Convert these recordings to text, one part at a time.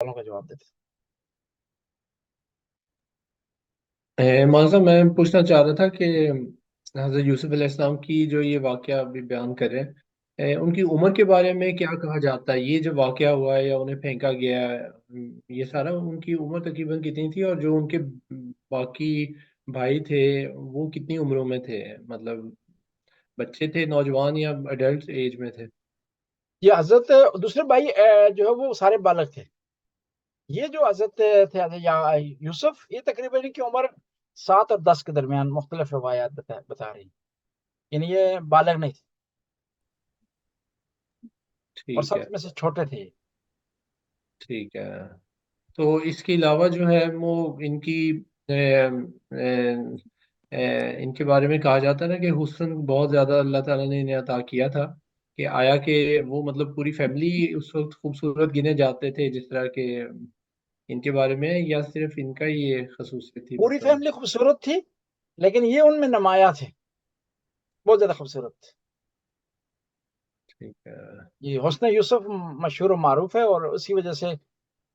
سوالوں کا جواب دیتے مولوی صاحب میں پوچھنا چاہ رہا تھا کہ حضرت یوسف علیہ السلام کی جو یہ واقعہ ابھی بیان کر رہے ہیں، ان کی عمر کے بارے میں کیا کہا جاتا ہے؟ یہ جو واقعہ ہوا ہے یا انہیں پھینکا گیا ہے، یہ سارا ان کی عمر تقریباً کتنی تھی؟ اور جو ان کے باقی بھائی تھے وہ کتنی عمروں میں تھے؟ مطلب بچے تھے، نوجوان، یا ایڈلٹ ایج میں تھے؟ یہ حضرت دوسرے بھائی جو ہے وہ سارے بالغ تھے. یہ جو حضرت تھے یوسف، یہ تقریباً ان کی عمر 7 اور 10 کے درمیان مختلف روایات بتا رہی ہیں. یعنی یہ بالغ نہیں تھے اور ٹھیک سب ہے، میں سے چھوٹے تھے. ٹھیک ہے. تو اس کے علاوہ جو ہے وہ ان کی ان کے بارے میں کہا جاتا ہے نا کہ حسن بہت زیادہ اللہ تعالیٰ نے انہیں عطا کیا تھا. کہ آیا کہ وہ مطلب پوری فیملی اس وقت خوبصورت گنے جاتے تھے جس طرح کے ان کے بارے میں، یا صرف ان کا ہی یہ خصوصیت تھی پوری مثلا؟ فیملی خوبصورت تھی، لیکن یہ ان میں نمایاں تھے، بہت زیادہ خوبصورت تھے. ٹھیک ہے. یہ حسن یوسف مشہور و معروف ہے، اور اسی وجہ سے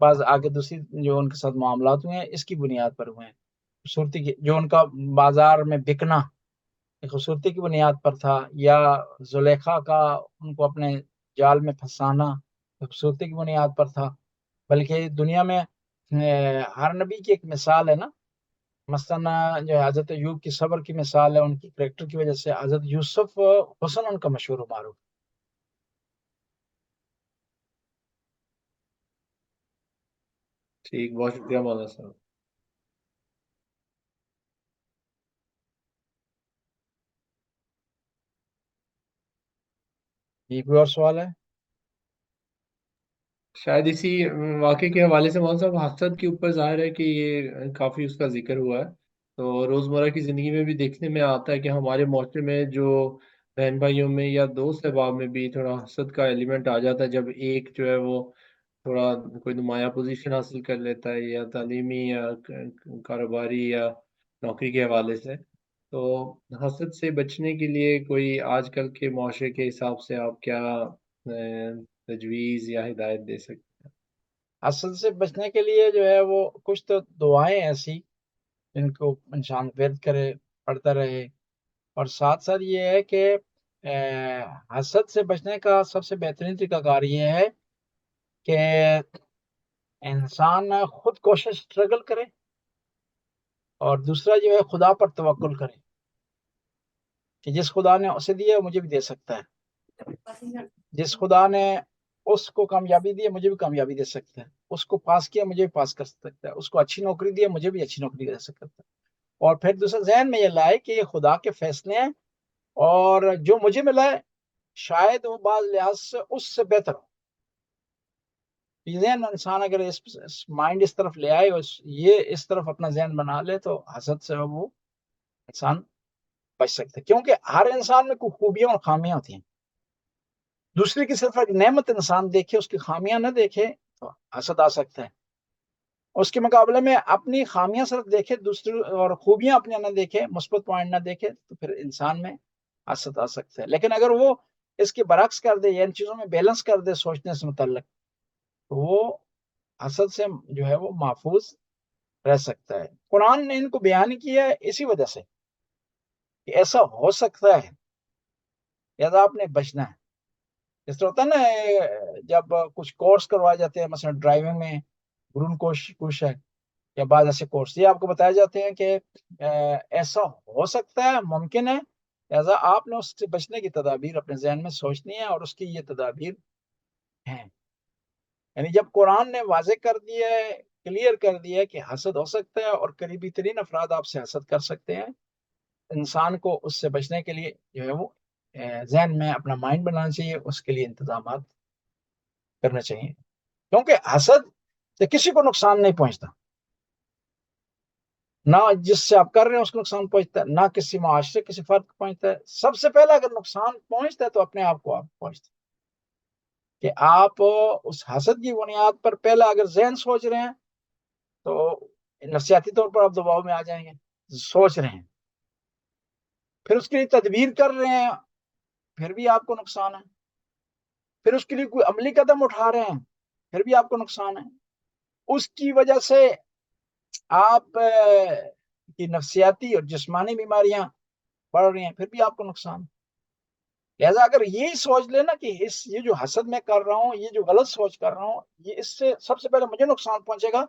بعض آگے دوسری جو ان کے ساتھ معاملات ہوئے ہیں اس کی بنیاد پر ہوئے ہیں. خوبصورتی کی جو ان کا بازار میں بکنا خوبصورتی کی بنیاد پر تھا، یا زلیخا کا ان کو اپنے جال میں پھنسانا خوبصورتی کی بنیاد پر تھا. بلکہ دنیا میں ہر نبی کی ایک مثال ہے نا. مثلا جو ہے حضرت ایوب کی صبر کی مثال ہے، ان کی کریکٹر کی وجہ سے. حضرت یوسف حسن ان کا مشہور و معروف. ٹھیک، بہت شکریہ مولانا صاحب. یہ کوئی اور سوال ہے؟ شاید اسی واقعے کے حوالے سے مولانا صاحب، حسد کے اوپر ظاہر ہے کہ یہ کافی اس کا ذکر ہوا ہے. تو روزمرہ کی زندگی میں بھی دیکھنے میں آتا ہے کہ ہمارے معاشرے میں جو بہن بھائیوں میں یا دوست احباب میں بھی تھوڑا حسد کا ایلیمنٹ آ جاتا ہے، جب ایک جو ہے وہ تھوڑا کوئی نمایاں پوزیشن حاصل کر لیتا ہے، یا تعلیمی یا کاروباری یا نوکری کے حوالے سے. تو حسد سے بچنے کے لیے کوئی آج کل کے معاشرے کے حساب سے آپ کیا تجویز یا ہدایت دے سکتے حسد سے بچنے کے لیے جو ہے وہ کچھ تو دعائیں ایسی جن کو انسان ورد کرے، پڑھتا رہے. اور ساتھ ساتھ یہ ہے کہ حسد سے بچنے کا سب سے بہترین طریقہ کار یہ ہے کہ انسان خود کوشش اسٹرگل کرے، اور دوسرا جو ہے خدا پر توکل کرے کہ جس خدا نے اسے دیا مجھے بھی دے سکتا ہے. جس خدا نے اس کو کامیابی دی مجھے بھی کامیابی دے سکتا ہے. اس کو پاس کیا مجھے بھی پاس کر سکتا ہے. اس کو اچھی نوکری دی مجھے بھی اچھی نوکری دے سکتا ہے. اور پھر دوسرا ذہن میں یہ لائے کہ یہ خدا کے فیصلے ہیں، اور جو مجھے ملا ہے شاید وہ بعض لحاظ سے اس سے بہتر ہو. یہ ذہن انسان اگر اس مائنڈ اس طرف لے آئے اور یہ اس طرف اپنا ذہن بنا لے تو حسد سے وہ انسان بچ سکتا ہے. کیونکہ ہر انسان میں کوئی خوبیاں اور خامیاں ہوتی ہیں. دوسرے کی صرف ایک نعمت انسان دیکھے، اس کی خامیاں نہ دیکھے تو حسد آ سکتا ہے. اس کے مقابلے میں اپنی خامیاں صرف دیکھے، دوسری اور خوبیاں اپنی نہ دیکھے، مثبت پوائنٹ نہ دیکھے، تو پھر انسان میں حسد آ سکتا ہے. لیکن اگر وہ اس کے برعکس کر دے یا ان چیزوں میں بیلنس کر دے سوچنے سے متعلق، تو وہ حسد سے جو ہے وہ محفوظ رہ سکتا ہے. قرآن نے ان کو بیان کیا ہے اسی وجہ سے کہ ایسا ہو سکتا ہے، لہذا آپ نے بچنا ہے. اس طرح ہوتا ہے نا جب کچھ کورس کروائے جاتے ہیں، مثلا ڈرائیونگ میں گرون کوش ہے یا بعض ایسے کورس، یہ آپ کو بتائے جاتے ہیں کہ ایسا ہو سکتا ہے، ممکن ہے، لہذا آپ نے اس سے بچنے کی تدابیر اپنے ذہن میں سوچنی ہے، اور اس کی یہ تدابیر ہیں. یعنی جب قرآن نے واضح کر دیا ہے، کلیئر کر دیا ہے کہ حسد ہو سکتا ہے اور قریبی ترین افراد آپ سے حسد کر سکتے ہیں، انسان کو اس سے بچنے کے لیے جو ہے وہ ذہن میں اپنا مائنڈ بنانا چاہیے، اس کے لیے انتظامات کرنا چاہیے. کیونکہ حسد سے کسی کو نقصان نہیں پہنچتا، نہ جس سے آپ کر رہے ہیں اس کو نقصان پہنچتا ہے، نہ کسی معاشرے کسی فرد کو پہنچتا ہے. سب سے پہلے اگر نقصان پہنچتا ہے تو اپنے آپ کو آپ پہنچتا ہے کہ آپ اس حسد کی بنیاد پر پہلے اگر ذہن سوچ رہے ہیں تو نفسیاتی طور پر آپ دباؤ میں آ جائیں گے. سوچ رہے ہیں، پھر اس کے لیے تدبیر کر رہے ہیں، پھر بھی آپ کو نقصان ہے. پھر اس کے لیے کوئی عملی قدم اٹھا رہے ہیں، پھر بھی آپ کو نقصان ہے. اس کی وجہ سے آپ کی نفسیاتی اور جسمانی بیماریاں بڑھ رہی ہیں، پھر بھی آپ کو نقصان۔ لہٰذا اگر یہی سوچ لینا کہ یہ جو حسد میں کر رہا ہوں، یہ جو غلط سوچ کر رہا ہوں، یہ اس سے سب سے پہلے مجھے نقصان پہنچے گا،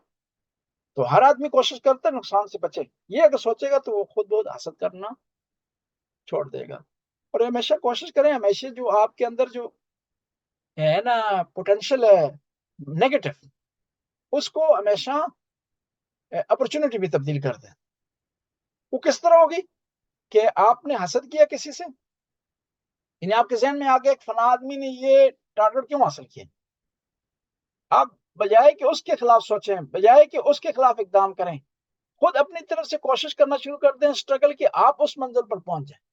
تو ہر آدمی کوشش کرتا ہے نقصان سے بچے۔ یہ اگر سوچے گا تو وہ خود بہت حسد کرنا چھوڑ دے گا۔ اور ہمیشہ کوشش کریں، ہمیشہ جو آپ کے اندر جو ہے نا پوٹینشل ہے نیگیٹو، اس کو ہمیشہ اپرچونٹی بھی تبدیل کر دیں۔ وہ کس طرح ہوگی کہ آپ نے حسد کیا کسی سے، یعنی آپ کے ذہن میں آگے ایک فلاں آدمی نے یہ ٹارگٹ کیوں حاصل کیا، آپ بجائے کہ اس کے خلاف سوچیں، بجائے کہ اس کے خلاف اقدام کریں، خود اپنی طرف سے کوشش کرنا شروع کر دیں، اسٹرگل کہ آپ اس منزل پر پہنچ جائیں،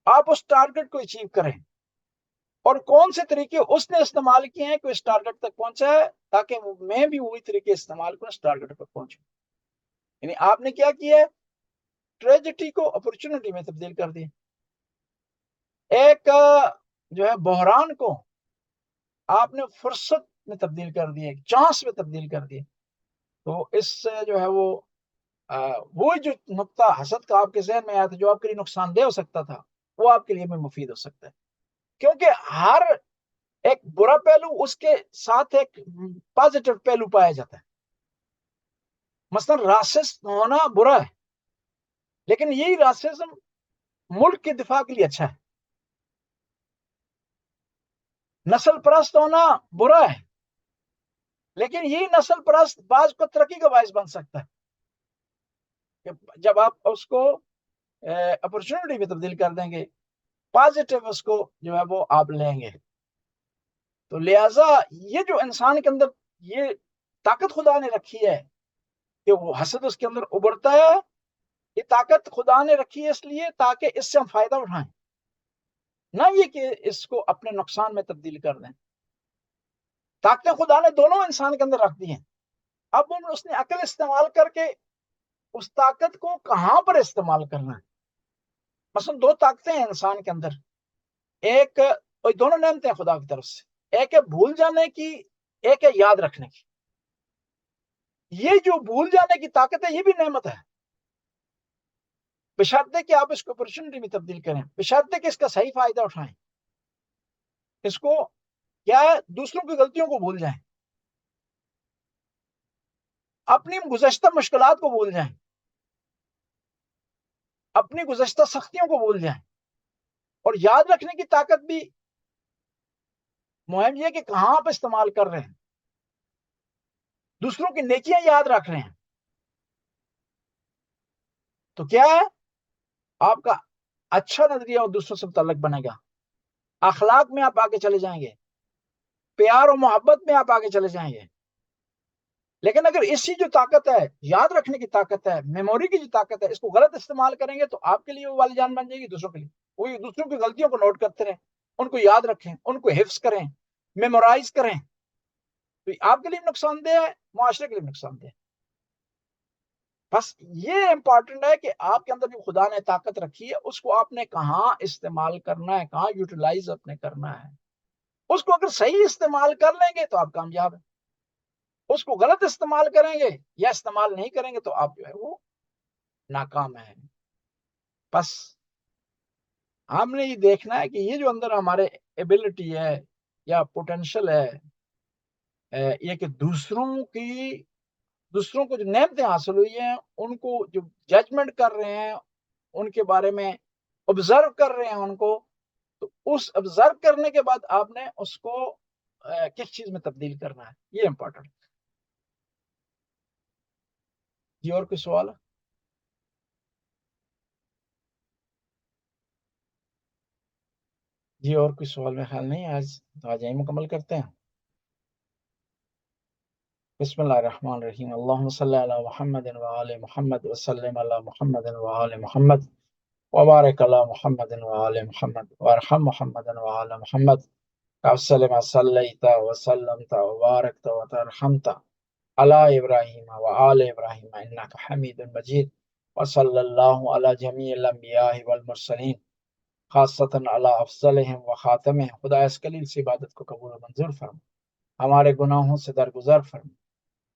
آپ اس ٹارگٹ کو اچیو کریں۔ اور کون سے طریقے اس نے استعمال کیے ہیں کہ اس ٹارگٹ تک پہنچا ہے، تاکہ میں بھی وہی طریقے استعمال کروں، اس ٹارگٹ پر پہنچوں۔ یعنی آپ نے کیا کیا ہے، ٹریجڈی کو اپرچونٹی میں تبدیل کر دی، ایک جو ہے بحران کو آپ نے فرصت میں تبدیل کر دی، ایک چانس میں تبدیل کر دی۔ تو اس سے جو ہے وہ جو نقطہ حسد کا آپ کے ذہن میں آیا تھا، جو آپ کے لیے نقصان دہ ہو سکتا تھا، وہ آپ کے لیے بھی مفید ہو سکتا ہے، کیونکہ ہر ایک برا پہلو اس کے ساتھ ایک پازیٹو پہلو پایا جاتا ہے۔ مثلا راسسٹ ہونا برا ہے، لیکن یہی راسزم ملک کے دفاع کے لیے اچھا ہے۔ نسل پرست ہونا برا ہے، لیکن یہی نسل پرست بعض کو ترقی کا باعث بن سکتا ہے، کہ جب آپ اس کو اپرچونٹی میں تبدیل کر دیں گے، پازیٹو اس کو جو ہے وہ آپ لیں گے۔ تو لہٰذا یہ جو انسان کے اندر یہ طاقت خدا نے رکھی ہے کہ وہ حسد اس کے اندر ابھرتا ہے، یہ طاقت خدا نے رکھی ہے اس لیے تاکہ اس سے ہم فائدہ اٹھائیں، نہ یہ کہ اس کو اپنے نقصان میں تبدیل کر دیں۔ طاقتیں خدا نے دونوں انسان کے اندر رکھ دی ہیں، اب اس نے عقل استعمال کر کے اس طاقت کو کہاں پر استعمال کرنا ہے۔ مثلا دو طاقتیں ہیں انسان کے اندر، ایک دونوں نعمتیں ہیں خدا کی طرف سے، ایک ہے بھول جانے کی، ایک ہے یاد رکھنے کی۔ یہ جو بھول جانے کی طاقت ہے، یہ بھی نعمت ہے، بشرطے کہ آپ اس کو اپرچونٹی میں تبدیل کریں، بشرطے کہ اس کا صحیح فائدہ اٹھائیں، اس کو کیا ہے، دوسروں کی غلطیوں کو بھول جائیں، اپنی گزشتہ مشکلات کو بھول جائیں، اپنی گزشتہ سختیوں کو بھول جائیں۔ اور یاد رکھنے کی طاقت بھی مہم یہ کہ کہاں آپ استعمال کر رہے ہیں، دوسروں کی نیکیاں یاد رکھ رہے ہیں، تو کیا ہے، آپ کا اچھا نظریہ اور دوسروں سے متعلق بنے گا، اخلاق میں آپ آگے چلے جائیں گے، پیار و محبت میں آپ آگے چلے جائیں گے۔ لیکن اگر اسی جو طاقت ہے، یاد رکھنے کی طاقت ہے، میموری کی جو طاقت ہے، اس کو غلط استعمال کریں گے تو آپ کے لیے وہ والی جان بن جائے گی، دوسروں کے لیے وہی، دوسروں کی غلطیوں کو نوٹ کرتے رہیں، ان کو یاد رکھیں، ان کو حفظ کریں، میمورائز کریں، تو آپ کے لیے نقصان دہ ہے، معاشرے کے لیے نقصان دہ ہے۔ بس یہ امپورٹنٹ ہے کہ آپ کے اندر جو خدا نے طاقت رکھی ہے، اس کو آپ نے کہاں استعمال کرنا ہے، کہاں یوٹیلائز اپنے کرنا ہے۔ اس کو اگر صحیح استعمال کر لیں گے تو آپ کامیاب ہیں، اس کو غلط استعمال کریں گے یا استعمال نہیں کریں گے تو آپ جو ہے وہ ناکام ہیں۔ بس ہم نے یہ دیکھنا ہے کہ یہ جو اندر ہمارے ایبلٹی ہے یا پوٹینشل ہے، یہ کہ دوسروں کو جو نعمتیں حاصل ہوئی ہیں، ان کو جو ججمنٹ کر رہے ہیں، ان کے بارے میں آبزرو کر رہے ہیں ان کو، تو اس آبزرو کرنے کے بعد آپ نے اس کو کس چیز میں تبدیل کرنا ہے، یہ امپورٹنٹ۔ جی اور کوئی سوال ہے؟ جی اور کوئی سوال میں خیال نہیں، آج یہی مکمل کرتے ہیں۔ بسم اللہ الرحمن الرحیم، اللہم صلی علی محمد وآل محمد وسلم علی محمد وآل محمد وبارک علی محمد وآل محمد وارحم محمد وآل محمد وسلم صلیت وسلمت وبارکت وترحمت علی ابراہیم وآل ابراہیم انک حمید مجید، وصلی اللہ علی جمیع الانبیاء والمرسلین خاصتاً علی افضلہم وخاتمہم۔ خدا اس کلیل سے عبادت کو قبول و منظور فرما، ہمارے گناہوں سے درگزر فرما،